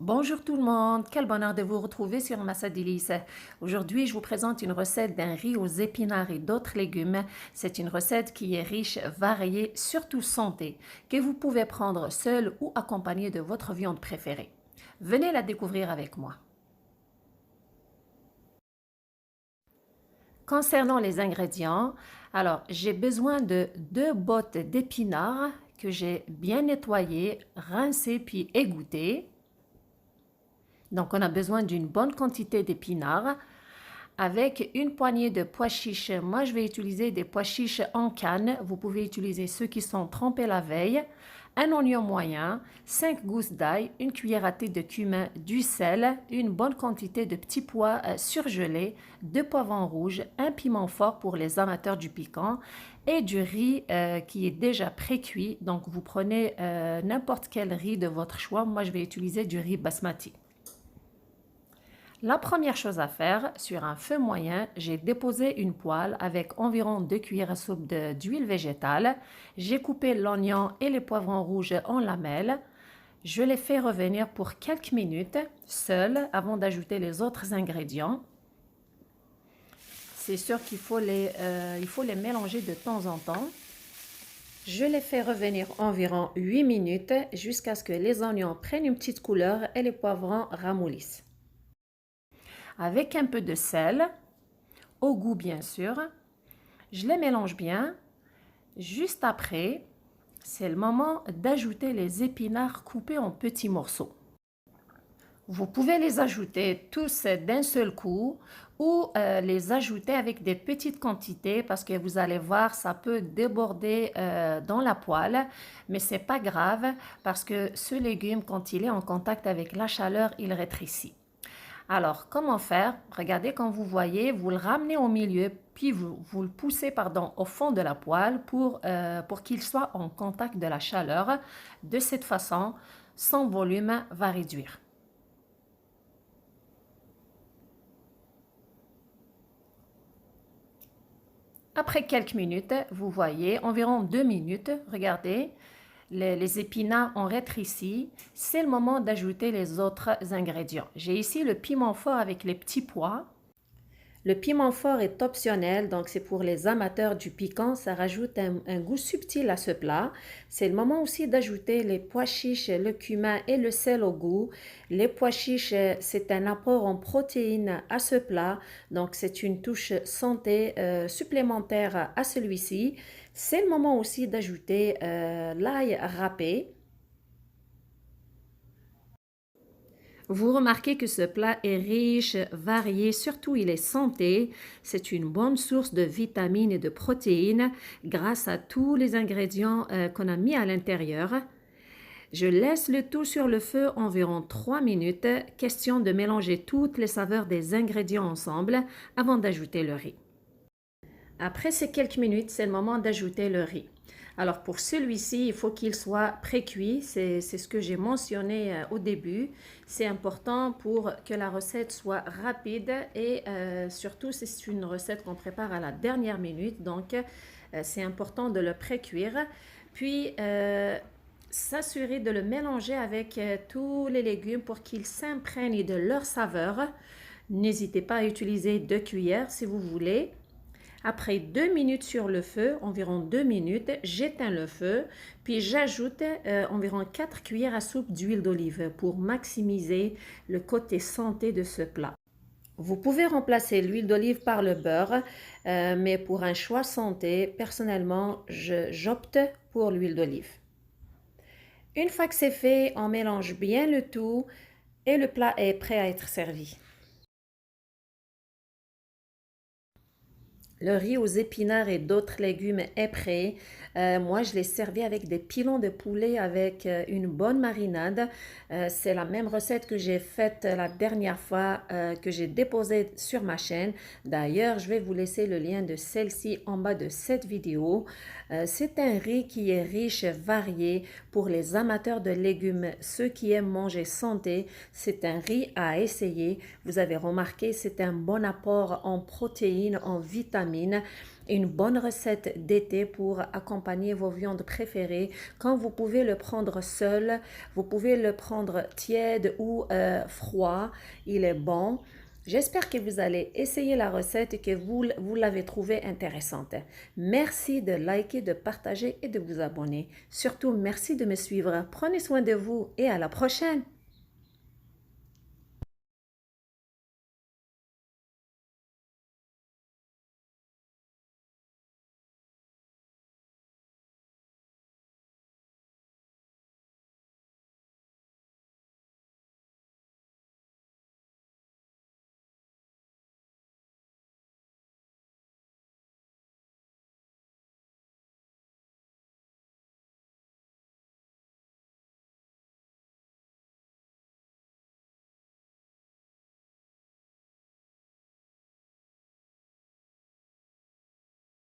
Bonjour tout le monde, quel bonheur de vous retrouver sur Massa Délice. Aujourd'hui, je vous présente une recette d'un riz aux épinards et d'autres légumes. C'est une recette qui est riche, variée, surtout santé, que vous pouvez prendre seul ou accompagné de votre viande préférée. Venez la découvrir avec moi. Concernant les ingrédients, alors j'ai besoin de 2 bottes d'épinards que j'ai bien nettoyées, rincées puis égouttées. Donc, on a besoin d'une bonne quantité d'épinards avec une poignée de pois chiches. Moi, je vais utiliser des pois chiches en canne. Vous pouvez utiliser ceux qui sont trempés la veille. Un oignon moyen, 5 gousses d'ail, une cuillère à thé de cumin, du sel, une bonne quantité de petits pois surgelés, 2 poivrons rouges, un piment fort pour les amateurs du piquant et du riz qui est déjà pré-cuit. Donc, vous prenez n'importe quel riz de votre choix. Moi, je vais utiliser du riz basmati. La première chose à faire, sur un feu moyen, j'ai déposé une poêle avec environ 2 cuillères à soupe d'huile végétale. J'ai coupé l'oignon et les poivrons rouges en lamelles. Je les fais revenir pour quelques minutes, seuls, avant d'ajouter les autres ingrédients. C'est sûr qu'il faut les mélanger de temps en temps. Je les fais revenir environ 8 minutes jusqu'à ce que les oignons prennent une petite couleur et les poivrons ramollissent. Avec un peu de sel, au goût bien sûr. Je les mélange bien. Juste après, c'est le moment d'ajouter les épinards coupés en petits morceaux. Vous pouvez les ajouter tous d'un seul coup ou les ajouter avec des petites quantités parce que vous allez voir, ça peut déborder dans la poêle, mais c'est pas grave parce que ce légume, quand il est en contact avec la chaleur, il rétrécit. Alors, comment faire? Regardez, quand vous voyez, vous le ramenez au milieu, puis vous le poussez au fond de la poêle pour qu'il soit en contact de la chaleur. De cette façon, son volume va réduire. Après quelques minutes, vous voyez, environ 2 minutes, regardez, les épinards ont rétréci. C'est le moment d'ajouter les autres ingrédients. J'ai ici le piment fort avec les petits pois. Le piment fort est optionnel, donc c'est pour les amateurs du piquant, ça rajoute un goût subtil à ce plat. C'est le moment aussi d'ajouter les pois chiches, le cumin et le sel au goût. Les pois chiches, c'est un apport en protéines à ce plat, donc c'est une touche santé supplémentaire à celui-ci. C'est le moment aussi d'ajouter l'ail râpé. Vous remarquez que ce plat est riche, varié, surtout il est santé. C'est une bonne source de vitamines et de protéines grâce à tous les ingrédients qu'on a mis à l'intérieur. Je laisse le tout sur le feu environ 3 minutes, question de mélanger toutes les saveurs des ingrédients ensemble avant d'ajouter le riz. Après ces quelques minutes, c'est le moment d'ajouter le riz. Alors pour celui-ci, il faut qu'il soit pré-cuit, c'est ce que j'ai mentionné au début. C'est important pour que la recette soit rapide et surtout c'est une recette qu'on prépare à la dernière minute, donc c'est important de le pré-cuire. Puis s'assurer de le mélanger avec tous les légumes pour qu'ils s'imprègnent de leur saveur. N'hésitez pas à utiliser 2 cuillères si vous voulez. Après 2 minutes sur le feu, environ 2 minutes, j'éteins le feu, puis j'ajoute environ 4 cuillères à soupe d'huile d'olive pour maximiser le côté santé de ce plat. Vous pouvez remplacer l'huile d'olive par le beurre, mais pour un choix santé, personnellement, j'opte pour l'huile d'olive. Une fois que c'est fait, on mélange bien le tout et le plat est prêt à être servi. Le riz aux épinards et d'autres légumes est prêt. Moi, je l'ai servi avec des pilons de poulet avec une bonne marinade. C'est la même recette que j'ai faite la dernière fois que j'ai déposée sur ma chaîne. D'ailleurs, je vais vous laisser le lien de celle-ci en bas de cette vidéo. C'est un riz qui est riche, varié pour les amateurs de légumes, ceux qui aiment manger santé. C'est un riz à essayer. Vous avez remarqué, c'est un bon apport en protéines, en vitamines. une bonne recette d'été pour accompagner vos viandes préférées. Quand vous pouvez le prendre seul, vous pouvez le prendre tiède ou froid, il est bon. J'espère que vous allez essayer la recette et que vous l'avez trouvée intéressante. Merci de liker, de partager et de vous abonner. Surtout, merci de me suivre. Prenez soin de vous et à la prochaine.